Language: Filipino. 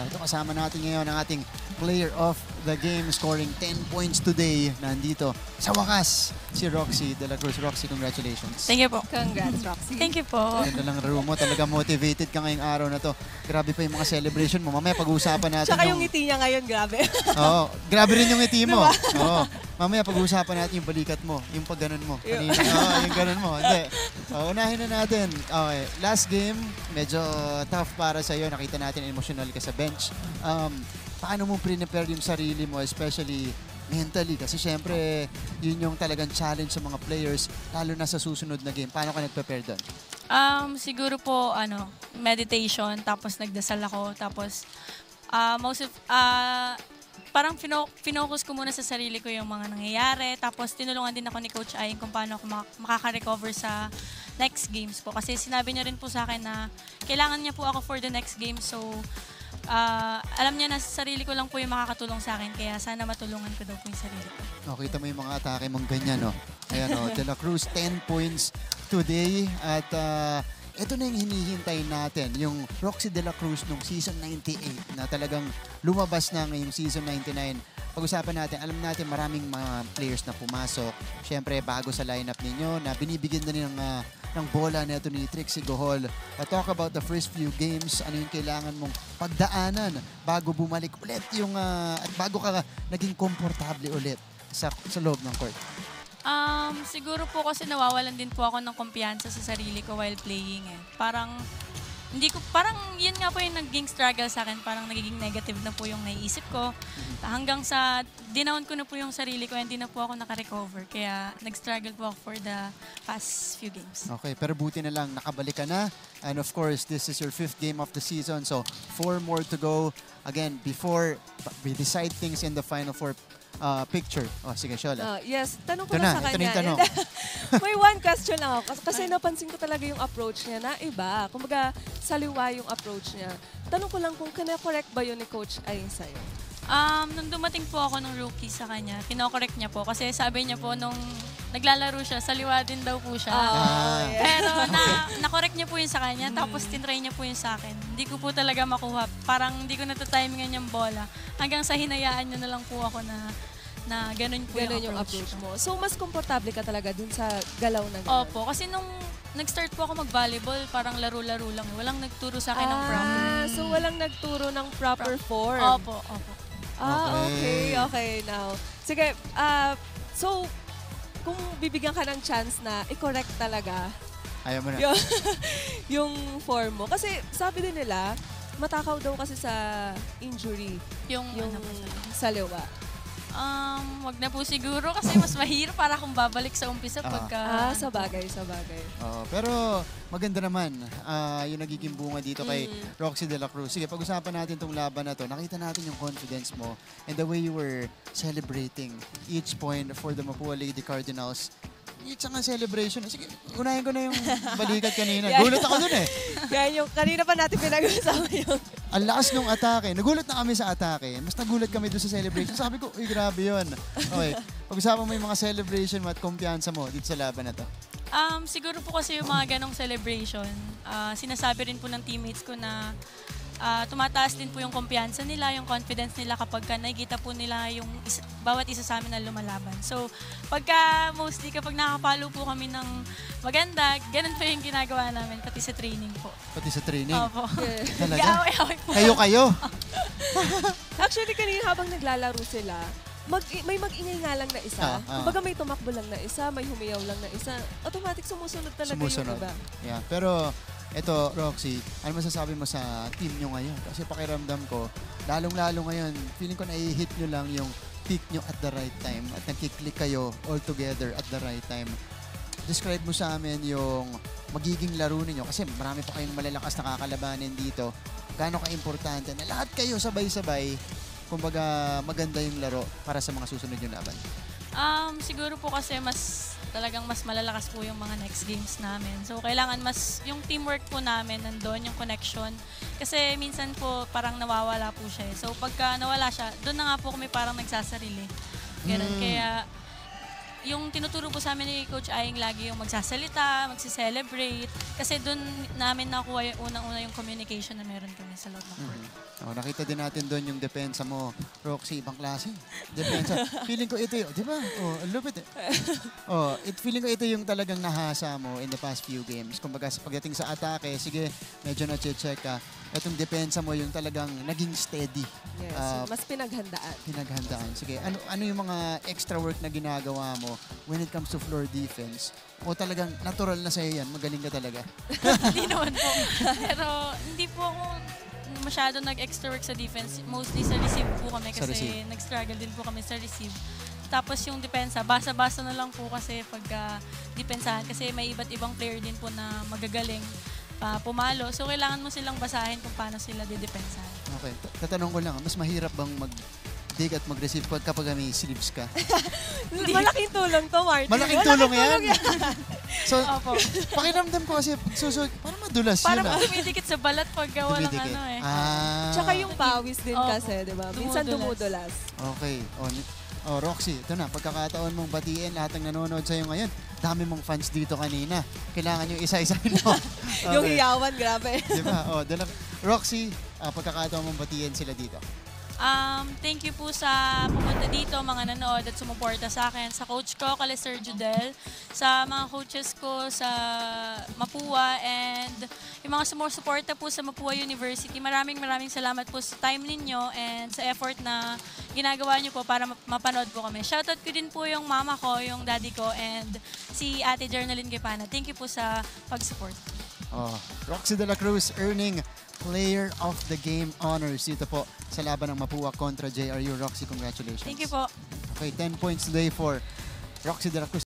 Ito kasama natin ngayon ang ating player of the game, scoring 10 points today. Nandito sa wakas, si Roxy De La Cruz. Roxy, congratulations. Thank you po. Congrats, Roxy. Thank you po. Ganda lang laro mo. Talaga motivated ka ngayong araw na to. Grabe pa yung mga celebration mo. Mamaya pag-uusapan natin Tsaka yung ngiti niya ngayon, grabe. Oo, grabe rin yung ngiti mo. Oo. Mamaya pag-uusapan natin yung balikat mo, yung pag-ganon mo. Kanina, yung ganon mo. Hindi. Unahin na natin. Okay, last game, medyo tough para sa'yo. Nakita natin emotional ka sa bench. Paano mo prepare yung sarili mo, especially mentally? Kasi syempre, yun yung talagang challenge sa mga players, lalo na sa susunod na game. Paano ka nag-prepare doon? Siguro po, meditation, tapos nagdasal ako, tapos parang finocus ko muna sa sarili ko yung mga nangyayari. Tapos tinulungan din ako ni Coach Ayin kung paano ako makaka-recover sa next games po. Kasi sinabi niya rin po sa akin na kailangan niya po ako for the next game. So, alam niya na sa sarili ko lang po yung makakatulong sa akin. Kaya sana matulungan ko daw po yung sarili ko. Kita mo yung mga atake mong ganyan, no? Ayan, De La Cruz, 10 points today. At ito na yung hinihintay natin, yung Roxy De La Cruz nung season 98 na talagang lumabas na ngayong season 99. Pag-usapan natin, alam natin maraming mga players na pumasok. Siyempre, bago sa lineup ninyo na binibigyan na ng bola na ito ni Trixie Gohol. Talk about the first few games, ano yung kailangan mong pagdaanan bago bumalik ulit yung, at bago ka naging komportable ulit sa loob ng court. Siguro po kasi nawawalan din po ako ng kumpiyansa sa sarili ko while playing eh. Parang yun nga po yung naging struggle sa akin, parang nagiging negative na po yung naiisip ko. Hanggang sa dinaon ko na po yung sarili ko, hindi na po ako naka-recover. Kaya nag-struggle po ako for the past few games. Okay, pero buti na lang nakabalik ka na. And of course, this is your 5th game of the season. So 4 more to go. Again, before we decide things in the final 4 picture. Sige, Shola. Yes, tanong ko Ito lang na, sa ito na kanya. yung tanong. May one question lang ako. Kasi napansin ko talaga yung approach niya na iba. Kumbaga, saliwa yung approach niya. Tanong ko lang kung correct ba yun ni Coach Ayin sa'yo? Nung dumating po ako ng rookie sa kanya, kino-correct niya po. Kasi sabi niya po nung naglalaro siya, saliwa din daw po siya. Yeah. Pero na-correct niya po yun sa kanya, tapos tinry niya po yun sa akin. Hindi ko po talaga makuha. Parang hindi ko natatimingan yung bola. Hanggang sa hinayaan niya na lang po ako na ganun po Ganun yung approach mo. So, mas komportable ka talaga dun sa galaw na ganun? Opo, kasi nung nag-start po ako mag-volleyball, parang laro-laro lang. Walang nagturo sa akin ng proper. So walang nagturo ng proper form? Opo, opo. Okay now. Sige, so kung bibigyan ka ng chance na i-correct talaga Ayaw mo na. yung form mo. Kasi sabi din nila, matakaw daw kasi sa injury Yung saliwa. Wag na po siguro kasi mas mahirap para kung babalik sa umpisa pagka... Sa bagay. Pero maganda naman yung nagiging bunga dito kay Roxy De La Cruz. Sige, pag-usapan natin itong laban na to. Nakita natin yung confidence mo and the way you were celebrating each point for the Mapua Lady Cardinals. It's nga celebration. Sige, unahin ko na yung balikat kanina. Gulat ako dun eh. Yan yung kanina pa natin pinag-usapan yung... Ang lakas nung atake. Nagulat na kami sa atake. Mas nagulat kami doon sa celebration. Sabi ko, uy, grabe yun. Okay, pag-usapan mo yung mga celebration mo at kumpiyansa mo dito sa laban na to. Siguro po kasi yung mga ganong celebration, sinasabi rin po ng teammates ko na tumataas din po yung kumpiyansa nila, yung confidence nila kapag nakikita po nila yung bawat isa sa amin na lumalaban. So, mostly kapag nakapalo po kami ng maganda, ganun po yung ginagawa namin, pati sa training po. Pati sa training? Opo. Talaga? Gaway-away po. Kayo? Actually, kanina habang naglalaro sila, may mag-ingay nga lang na isa. Kumbaga may tumakbo lang na isa, may humiyaw lang na isa. Automatic sumusunod talaga yung iba. Yeah. Pero ito, Roxy, ano masasabi mo sa team nyo ngayon? Kasi pakiramdam ko, lalong-lalo ngayon, feeling ko na-hit nyo lang yung peak nyo at the right time at nagkiklik kayo all together at the right time. Describe mo sa amin yung magiging laro ninyo kasi marami pa kayong malalakas na kakalabanin dito. Gaano ka-importante na lahat kayo sabay-sabay, kumbaga maganda yung laro para sa mga susunod yung laban? Siguro po kasi talagang mas malalakas po yung mga next games namin. So, kailangan yung teamwork po namin, nandun, yung connection. Kasi minsan po, parang nawawala po siya. So, pagka nawala siya, doon na nga po kami parang nagsasarili. Ganun. Kaya, yung tinuturo po sa amin ni Coach Aying lagi yung magsasalita, magsi-celebrate. Kasi doon namin nakuha yung unang-una yung communication na meron kami sa loob ng court. Oh, nakita din natin doon yung depensa mo, Roxy, ibang klase. Depensa. Feeling ko ito di ba? Oh, ang lupit eh. Oh, feeling ko ito yung talagang nahasa mo in the past few games. Kumbaga, pagdating sa atake, sige, medyo na-check ka. Itong depensa mo yung talagang naging steady. Yes, mas pinaghandaan. Pinaghandaan. Sige, ano yung mga extra work na ginagawa mo when it comes to floor defense? O talagang natural na sa'yo yan? Magaling ka talaga? Hindi naman po. Pero hindi po ako masyado nag-extra work sa defense. Mostly sa receive po kami Sa kasi receive. nag-struggle din po kami sa receive. Tapos yung depensa, basa-basa na lang po kasi pagka depensahan kasi may iba't ibang player din po na magagaling pumalo. So kailangan mo silang basahin kung paano sila didepensahan. Okay. Tatanong ko lang, mas mahirap bang dig at mag-receive kapag may sleeves ka? Malaking tulong to, Martin. Malaking tulong yan. So, Opo. pakiramdam ko kasi susunod, parang madulas Parang yun dumidikit sa balat pag walang Dumidikit. ano eh. Tsaka yung pawis din Opo. kasi, di ba? Minsan Dumudulas. dumudulas. Okay. Roxy, ito na. Pagkakataon mong batiin lahat ng nanonood sa'yo ngayon. Dami mong fans dito kanina. Kailangan yung isa-isa mo. Yung hiyawan, grabe. Diba? Roxy, pagkakataon mong batiin sila dito. Thank you po sa pumunta dito, mga nanood at sumuporta sa akin. Sa coach ko, kala Sir Judel, sa mga coaches ko sa Mapua, and yung mga sumusuporta po sa Mapua University. Maraming salamat po sa time ninyo and sa effort na ginagawa nyo po para mapanood po kami. Shoutout ko din po yung mama ko, yung daddy ko, and si Ate Jarnalyn Gepana. Thank you po sa pag-support. Roxy De La Cruz earning Player of the Game honors dito po sa laban ng Mapua kontra JRU. Roxy, congratulations. Thank you po. Okay, 10 points today for Roxy De La Cruz.